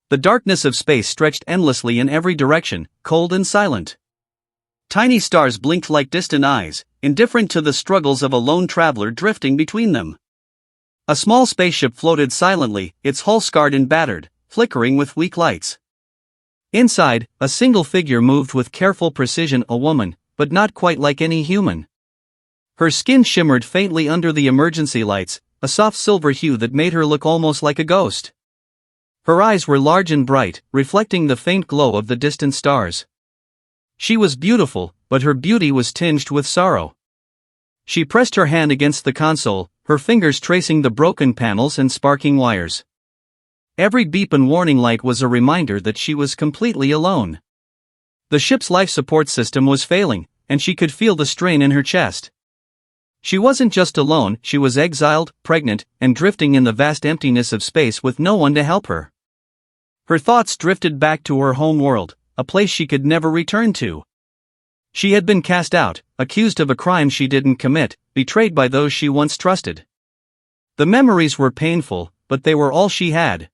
The darkness of space stretched endlessly in every direction, cold and silent. Tiny stars blinked like distant eyes, indifferent to the struggles of a lone traveler drifting between them. A small spaceship floated silently, its hull scarred and battered, flickering with weak lights. Inside, a single figure moved with careful precision, a woman, but not quite like any human. Her skin shimmered faintly under the emergency lights, a soft silver hue that made her look almost like a ghost. Her eyes were large and bright, reflecting the faint glow of the distant stars. She was beautiful, but her beauty was tinged with sorrow. She pressed her hand against the console, her fingers tracing the broken panels and sparking wires. Every beep and warning light was a reminder that she was completely alone. The ship's life support system was failing, and she could feel the strain in her chest. She wasn't just alone, she was exiled, pregnant, and drifting in the vast emptiness of space with no one to help her. Her thoughts drifted back to her home world, a place she could never return to. She had been cast out, accused of a crime she didn't commit, betrayed by those she once trusted. The memories were painful, but they were all she had.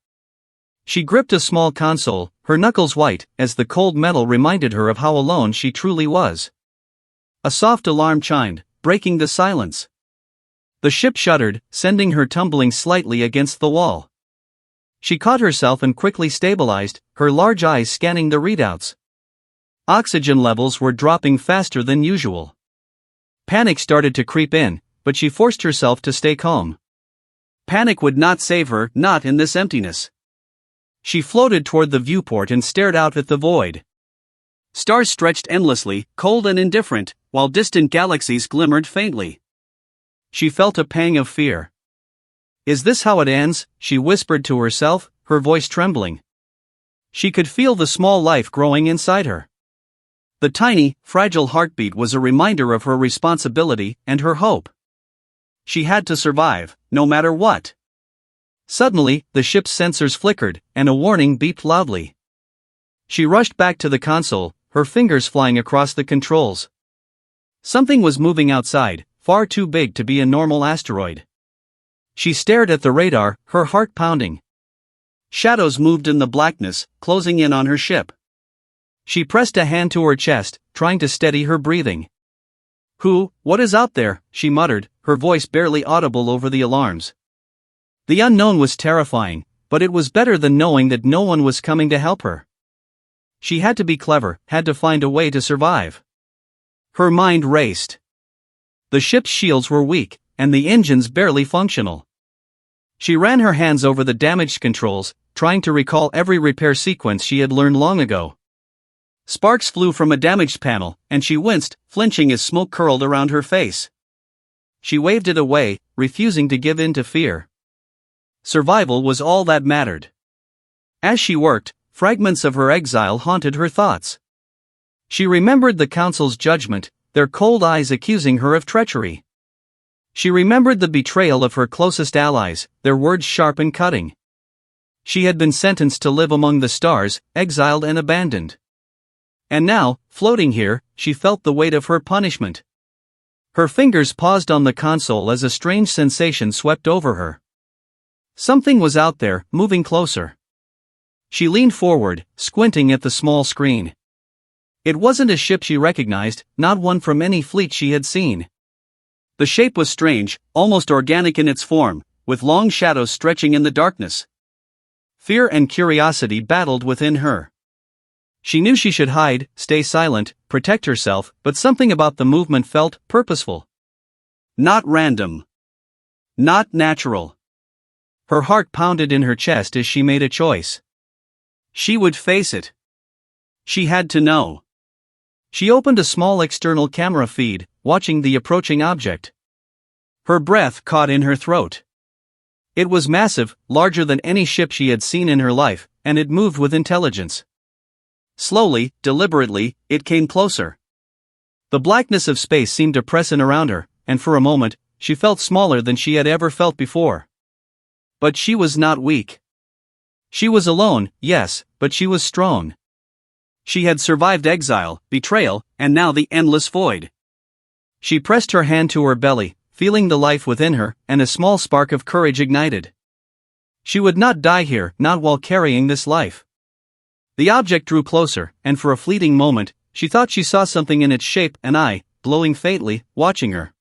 She gripped a small console, her knuckles white, as the cold metal reminded her of how alone she truly was. A soft alarm chimed, breaking the silence. The ship shuddered, sending her tumbling slightly against the wall. She caught herself and quickly stabilized, her large eyes scanning the readouts. Oxygen levels were dropping faster than usual. Panic started to creep in, but she forced herself to stay calm. Panic would not save her, not in this emptiness. She floated toward the viewport and stared out at the void. Stars stretched endlessly, cold and indifferent, while distant galaxies glimmered faintly. She felt a pang of fear. "Is this how it ends?" she whispered to herself, her voice trembling. She could feel the small life growing inside her. The tiny, fragile heartbeat was a reminder of her responsibility and her hope. She had to survive, no matter what. Suddenly, the ship's sensors flickered, and a warning beeped loudly. She rushed back to the console, her fingers flying across the controls. Something was moving outside, far too big to be a normal asteroid. She stared at the radar, her heart pounding. Shadows moved in the blackness, closing in on her ship. She pressed a hand to her chest, trying to steady her breathing. What is out there?" she muttered, her voice barely audible over the alarms. The unknown was terrifying, but it was better than knowing that no one was coming to help her. She had to be clever, had to find a way to survive. Her mind raced. The ship's shields were weak, and the engines barely functional. She ran her hands over the damaged controls, trying to recall every repair sequence she had learned long ago. Sparks flew from a damaged panel, and she winced, flinching as smoke curled around her face. She waved it away, refusing to give in to fear. Survival was all that mattered. As she worked, fragments of her exile haunted her thoughts. She remembered the council's judgment, their cold eyes accusing her of treachery. She remembered the betrayal of her closest allies, their words sharp and cutting. She had been sentenced to live among the stars, exiled and abandoned. And now, floating here, she felt the weight of her punishment. Her fingers paused on the console as a strange sensation swept over her. Something was out there, moving closer. She leaned forward, squinting at the small screen. It wasn't a ship she recognized, not one from any fleet she had seen. The shape was strange, almost organic in its form, with long shadows stretching in the darkness. Fear and curiosity battled within her. She knew she should hide, stay silent, protect herself, but something about the movement felt purposeful. Not random. Not natural. Her heart pounded in her chest as she made a choice. She would face it. She had to know. She opened a small external camera feed, watching the approaching object. Her breath caught in her throat. It was massive, larger than any ship she had seen in her life, and it moved with intelligence. Slowly, deliberately, it came closer. The blackness of space seemed to press in around her, and for a moment, she felt smaller than she had ever felt before. But she was not weak. She was alone, yes, but she was strong. She had survived exile, betrayal, and now the endless void. She pressed her hand to her belly, feeling the life within her, and a small spark of courage ignited. She would not die here, not while carrying this life. The object drew closer, and for a fleeting moment, she thought she saw something in its shape, an eye, glowing faintly, watching her.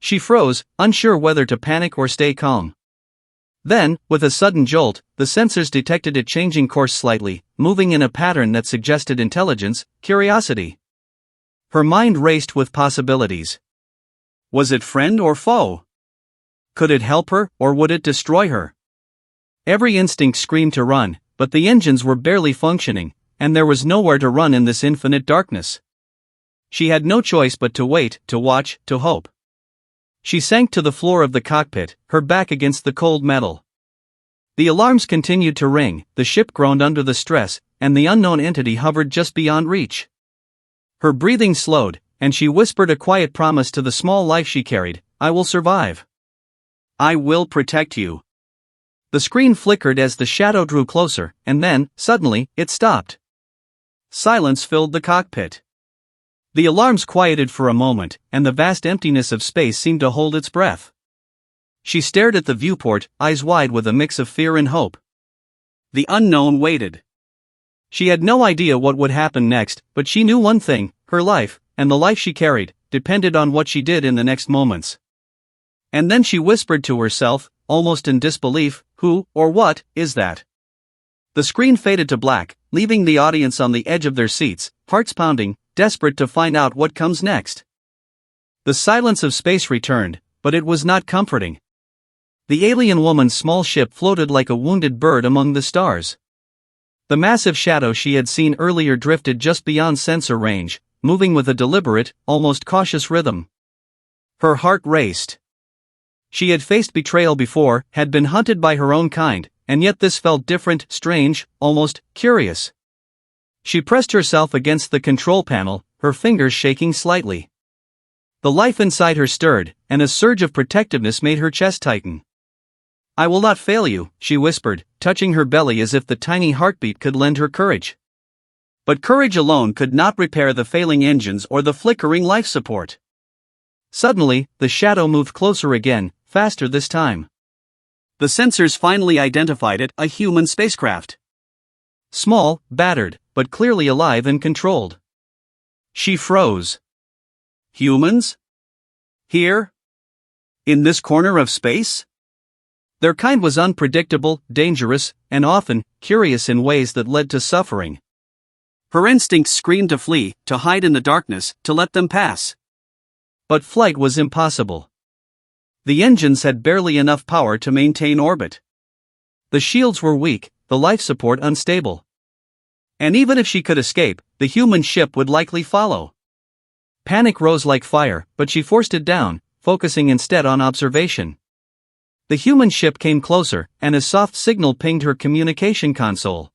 She froze, unsure whether to panic or stay calm. Then, with a sudden jolt, the sensors detected it changing course slightly, moving in a pattern that suggested intelligence, curiosity. Her mind raced with possibilities. Was it friend or foe? Could it help her, or would it destroy her? Every instinct screamed to run, but the engines were barely functioning, and there was nowhere to run in this infinite darkness. She had no choice but to wait, to watch, to hope. She sank to the floor of the cockpit, her back against the cold metal. The alarms continued to ring, the ship groaned under the stress, and the unknown entity hovered just beyond reach. Her breathing slowed, and she whispered a quiet promise to the small life she carried, "I will survive. I will protect you." The screen flickered as the shadow drew closer, and then, suddenly, it stopped. Silence filled the cockpit. The alarms quieted for a moment, and the vast emptiness of space seemed to hold its breath. She stared at the viewport, eyes wide with a mix of fear and hope. The unknown waited. She had no idea what would happen next, but she knew one thing: her life, and the life she carried, depended on what she did in the next moments. And then she whispered to herself, almost in disbelief, "Who, or what, is that?" The screen faded to black, leaving the audience on the edge of their seats, hearts pounding, desperate to find out what comes next. The silence of space returned, but it was not comforting. The alien woman's small ship floated like a wounded bird among the stars. The massive shadow she had seen earlier drifted just beyond sensor range, moving with a deliberate, almost cautious rhythm. Her heart raced. She had faced betrayal before, had been hunted by her own kind, and yet this felt different, strange, almost curious. She pressed herself against the control panel, her fingers shaking slightly. The life inside her stirred, and a surge of protectiveness made her chest tighten. "I will not fail you," she whispered, touching her belly as if the tiny heartbeat could lend her courage. But courage alone could not repair the failing engines or the flickering life support. Suddenly, the shadow moved closer again, faster this time. The sensors finally identified it, a human spacecraft. Small, battered, but clearly alive and controlled. She froze. Humans? Here? In this corner of space? Their kind was unpredictable, dangerous, and often curious in ways that led to suffering. Her instincts screamed to flee, to hide in the darkness, to let them pass. But flight was impossible. The engines had barely enough power to maintain orbit. The shields were weak, the life support unstable. And even if she could escape, the human ship would likely follow. Panic rose like fire, but she forced it down, focusing instead on observation. The human ship came closer, and a soft signal pinged her communication console.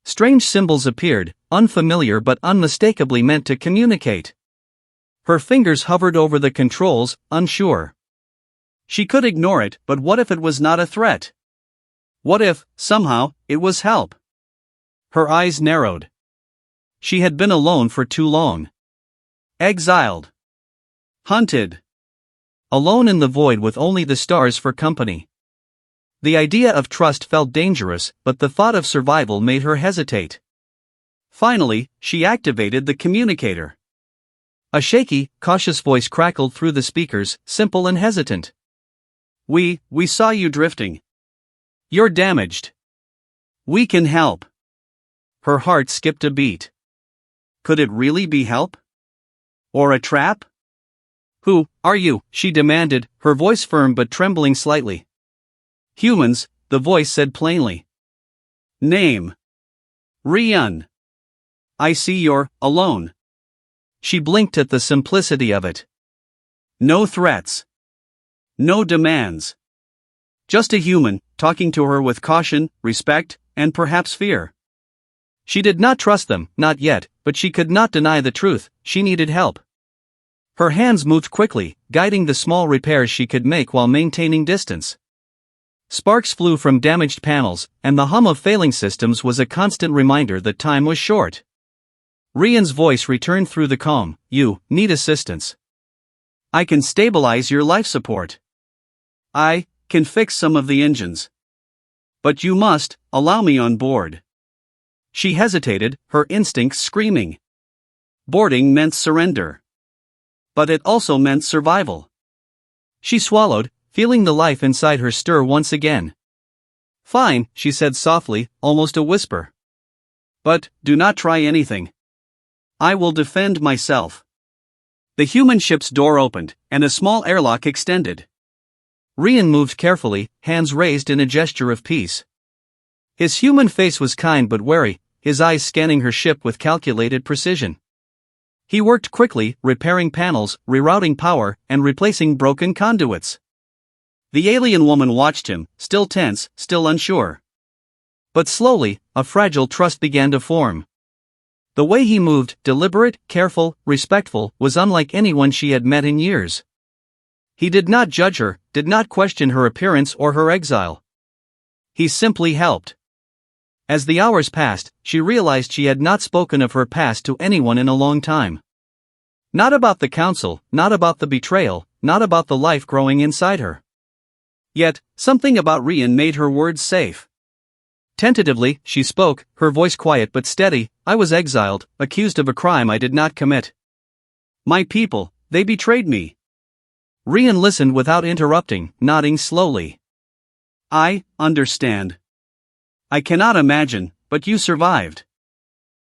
Strange symbols appeared, unfamiliar but unmistakably meant to communicate. Her fingers hovered over the controls, unsure. She could ignore it, but what if it was not a threat? What if, somehow, it was help? Her eyes narrowed. She had been alone for too long. Exiled. Hunted. Alone in the void with only the stars for company. The idea of trust felt dangerous, but the thought of survival made her hesitate. Finally, she activated the communicator. A shaky, cautious voice crackled through the speakers, simple and hesitant. We saw you drifting. You're damaged. We can help." Her heart skipped a beat. Could it really be help? Or a trap? "Who are you?" she demanded, her voice firm but trembling slightly. "Humans," the voice said plainly. "Name? Rian. I see you're alone." She blinked at the simplicity of it. No threats. No demands. Just a human, talking to her with caution, respect, and perhaps fear. She did not trust them, not yet, but she could not deny the truth: she needed help. Her hands moved quickly, guiding the small repairs she could make while maintaining distance. Sparks flew from damaged panels, and the hum of failing systems was a constant reminder that time was short. Rian's voice returned through the calm. "You need assistance. I can stabilize your life support. I can fix some of the engines. But you must allow me on board. She hesitated, her instincts screaming. Boarding meant surrender. But it also meant survival. She swallowed, feeling the life inside her stir once again. Fine, she said softly, almost a whisper. But do not try anything. I will defend myself. The human ship's door opened, and a small airlock extended. Rian moved carefully, hands raised in a gesture of peace. His human face was kind but wary, his eyes scanning her ship with calculated precision. He worked quickly, repairing panels, rerouting power, and replacing broken conduits. The alien woman watched him, still tense, still unsure. But slowly, a fragile trust began to form. The way he moved, deliberate, careful, respectful, was unlike anyone she had met in years. He did not judge her, did not question her appearance or her exile. He simply helped. As the hours passed, she realized she had not spoken of her past to anyone in a long time. Not about the council, not about the betrayal, not about the life growing inside her. Yet, something about Rian made her words safe. Tentatively, she spoke, her voice quiet but steady. I was exiled, accused of a crime I did not commit. My people, they betrayed me. Rian listened without interrupting, nodding slowly. I understand. I cannot imagine, but you survived.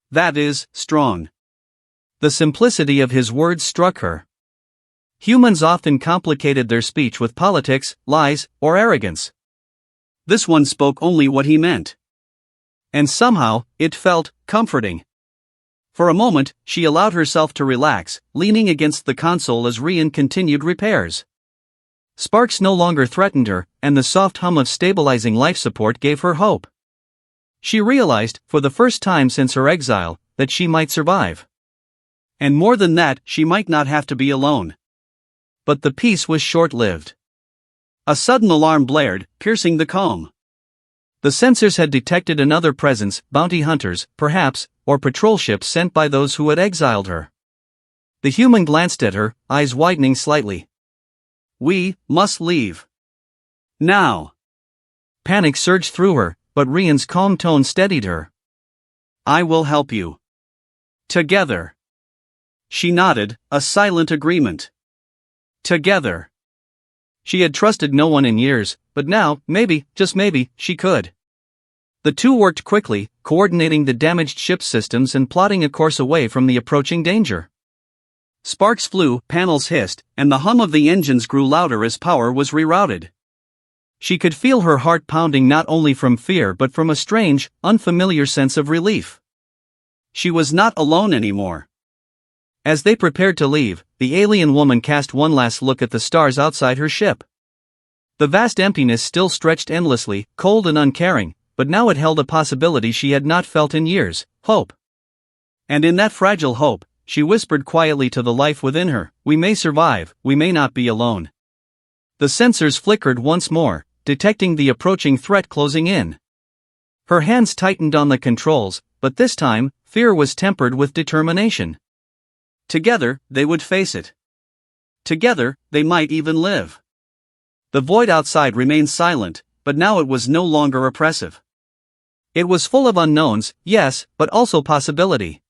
That is strong. The simplicity of his words struck her. Humans often complicated their speech with politics, lies, or arrogance. This one spoke only what he meant. And somehow, it felt comforting. For a moment, she allowed herself to relax, leaning against the console as Rian continued repairs. Sparks no longer threatened her, and the soft hum of stabilizing life support gave her hope. She realized, for the first time since her exile, that she might survive. And more than that, she might not have to be alone. But the peace was short-lived. A sudden alarm blared, piercing the calm. The sensors had detected another presence, bounty hunters, perhaps, or patrol ships sent by those who had exiled her. The human glanced at her, eyes widening slightly. We must leave. Now. Panic surged through her, but Rian's calm tone steadied her. I will help you. Together. She nodded, a silent agreement. Together. She had trusted no one in years, but now, maybe, just maybe, she could. The two worked quickly, coordinating the damaged ship systems and plotting a course away from the approaching danger. Sparks flew, panels hissed, and the hum of the engines grew louder as power was rerouted. She could feel her heart pounding not only from fear but from a strange, unfamiliar sense of relief. She was not alone anymore. As they prepared to leave, the alien woman cast one last look at the stars outside her ship. The vast emptiness still stretched endlessly, cold and uncaring, but now it held a possibility she had not felt in years, hope. And in that fragile hope, she whispered quietly to the life within her, we may survive, we may not be alone. The sensors flickered once more, detecting the approaching threat closing in. Her hands tightened on the controls, but this time, fear was tempered with determination. Together, they would face it. Together, they might even live. The void outside remained silent, but now it was no longer oppressive. It was full of unknowns, yes, but also possibility.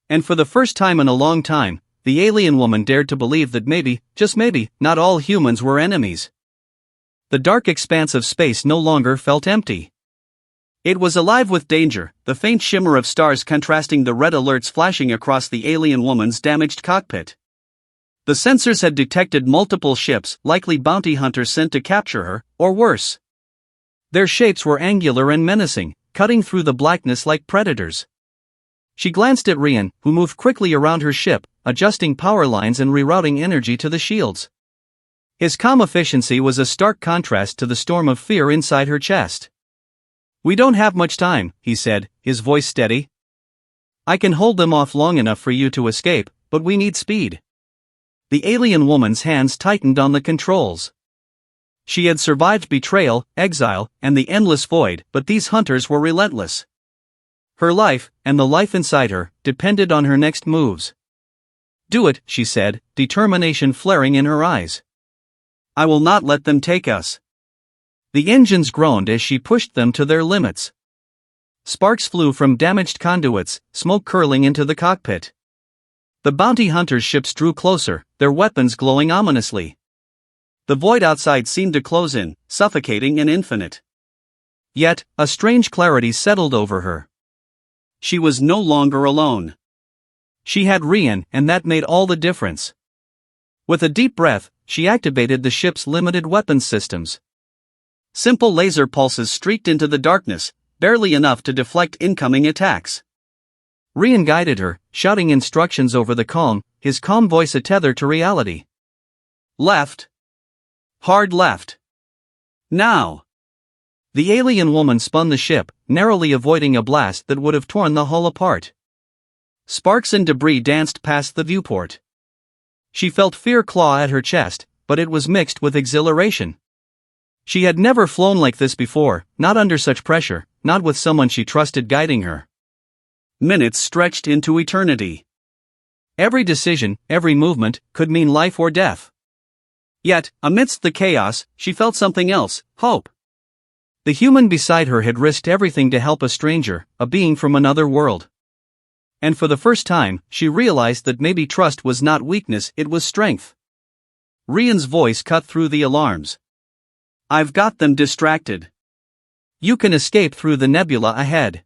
And for the first time in a long time, the alien woman dared to believe that maybe, just maybe, not all humans were enemies. The dark expanse of space no longer felt empty. It was alive with danger, the faint shimmer of stars contrasting the red alerts flashing across the alien woman's damaged cockpit. The sensors had detected multiple ships, likely bounty hunters sent to capture her, or worse. Their shapes were angular and menacing, cutting through the blackness like predators. She glanced at Rian, who moved quickly around her ship, adjusting power lines and rerouting energy to the shields. His calm efficiency was a stark contrast to the storm of fear inside her chest. We don't have much time, he said, his voice steady. I can hold them off long enough for you to escape, but we need speed. The alien woman's hands tightened on the controls. She had survived betrayal, exile, and the endless void, but these hunters were relentless. Her life, and the life inside her, depended on her next moves. Do it, she said, determination flaring in her eyes. I will not let them take us. The engines groaned as she pushed them to their limits. Sparks flew from damaged conduits, smoke curling into the cockpit. The bounty hunters' ships drew closer, their weapons glowing ominously. The void outside seemed to close in, suffocating and infinite. Yet, a strange clarity settled over her. She was no longer alone. She had Rian, and that made all the difference. With a deep breath, she activated the ship's limited weapons systems. Simple laser pulses streaked into the darkness, barely enough to deflect incoming attacks. Rian guided her, shouting instructions over the calm, his calm voice a tether to reality. Left. Hard left. Now. The alien woman spun the ship, narrowly avoiding a blast that would have torn the hull apart. Sparks and debris danced past the viewport. She felt fear claw at her chest, but it was mixed with exhilaration. She had never flown like this before, not under such pressure, not with someone she trusted guiding her. Minutes stretched into eternity. Every decision, every movement, could mean life or death. Yet, amidst the chaos, she felt something else, hope. The human beside her had risked everything to help a stranger, a being from another world. And for the first time, she realized that maybe trust was not weakness, it was strength. Rian's voice cut through the alarms. I've got them distracted. You can escape through the nebula ahead.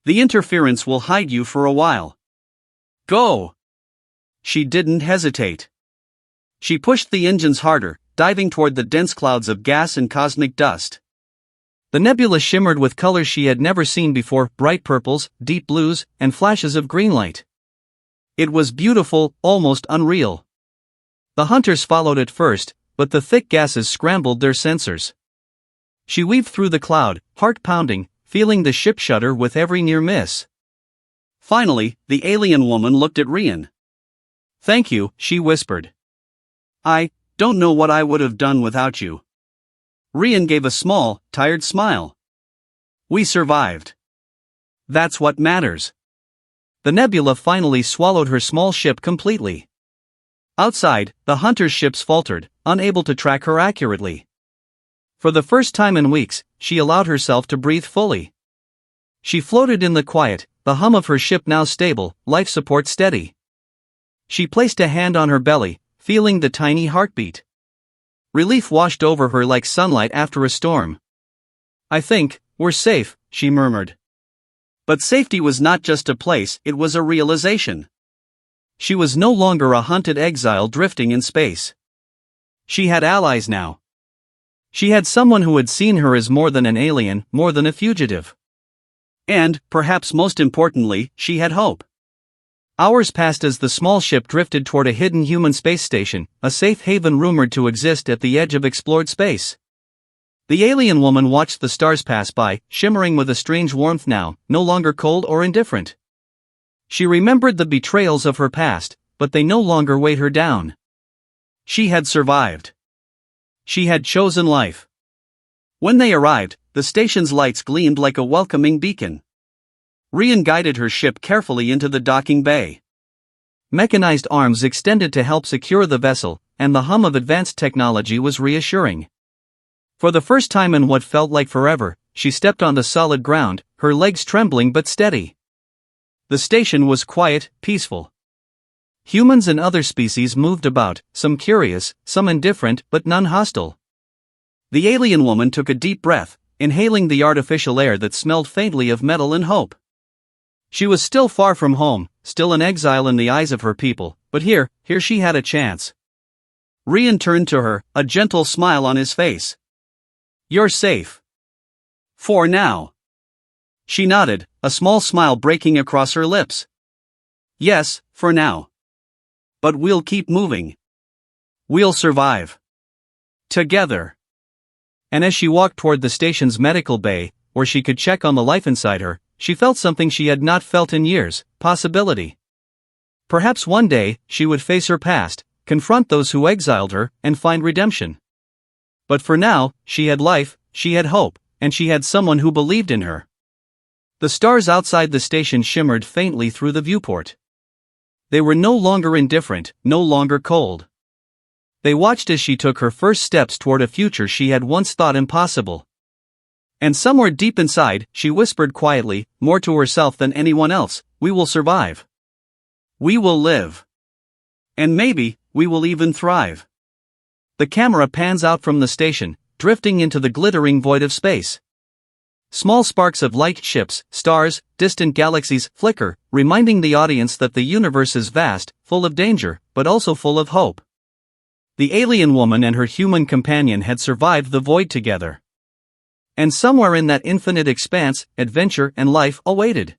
The interference will hide you for a while. Go! She didn't hesitate. She pushed the engines harder, diving toward the dense clouds of gas and cosmic dust. The nebula shimmered with colors she had never seen before, bright purples, deep blues, and flashes of green light. It was beautiful, almost unreal. The hunters followed it first, but the thick gases scrambled their sensors. She weaved through the cloud, heart pounding, feeling the ship shudder with every near miss. Finally, the alien woman looked at Rian. Thank you, she whispered. I don't know what I would have done without you. Rian gave a small, tired smile. We survived. That's what matters. The nebula finally swallowed her small ship completely. Outside, the hunter's ships faltered, unable to track her accurately. For the first time in weeks, she allowed herself to breathe fully. She floated in the quiet, the hum of her ship now stable, life support steady. She placed a hand on her belly, feeling the tiny heartbeat. Relief washed over her like sunlight after a storm. I think we're safe, she murmured. But safety was not just a place, it was a realization. She was no longer a hunted exile drifting in space. She had allies now. She had someone who had seen her as more than an alien, more than a fugitive. And, perhaps most importantly, she had hope. Hours passed as the small ship drifted toward a hidden human space station, a safe haven rumored to exist at the edge of explored space. The alien woman watched the stars pass by, shimmering with a strange warmth now, no longer cold or indifferent. She remembered the betrayals of her past, but they no longer weighed her down. She had survived. She had chosen life. When they arrived, the station's lights gleamed like a welcoming beacon. Rian guided her ship carefully into the docking bay. Mechanized arms extended to help secure the vessel, and the hum of advanced technology was reassuring. For the first time in what felt like forever, she stepped on the solid ground, her legs trembling but steady. The station was quiet, peaceful. Humans and other species moved about, some curious, some indifferent, but none hostile. The alien woman took a deep breath, inhaling the artificial air that smelled faintly of metal and hope. She was still far from home, still an exile in the eyes of her people, but here she had a chance. Rian turned to her, a gentle smile on his face. You're safe. For now. She nodded, a small smile breaking across her lips. Yes, for now. But we'll keep moving. We'll survive. Together. And as she walked toward the station's medical bay, where she could check on the life inside her, she felt something she had not felt in years, possibility. Perhaps one day, she would face her past, confront those who exiled her, and find redemption. But for now, she had life, she had hope, and she had someone who believed in her. The stars outside the station shimmered faintly through the viewport. They were no longer indifferent, no longer cold. They watched as she took her first steps toward a future she had once thought impossible. And somewhere deep inside, she whispered quietly, more to herself than anyone else, "We will survive. We will live. And maybe, we will even thrive." The camera pans out from the station, drifting into the glittering void of space. Small sparks of light, ships, stars, distant galaxies flicker, reminding the audience that the universe is vast, full of danger, but also full of hope. The alien woman and her human companion had survived the void together. And somewhere in that infinite expanse, adventure and life awaited.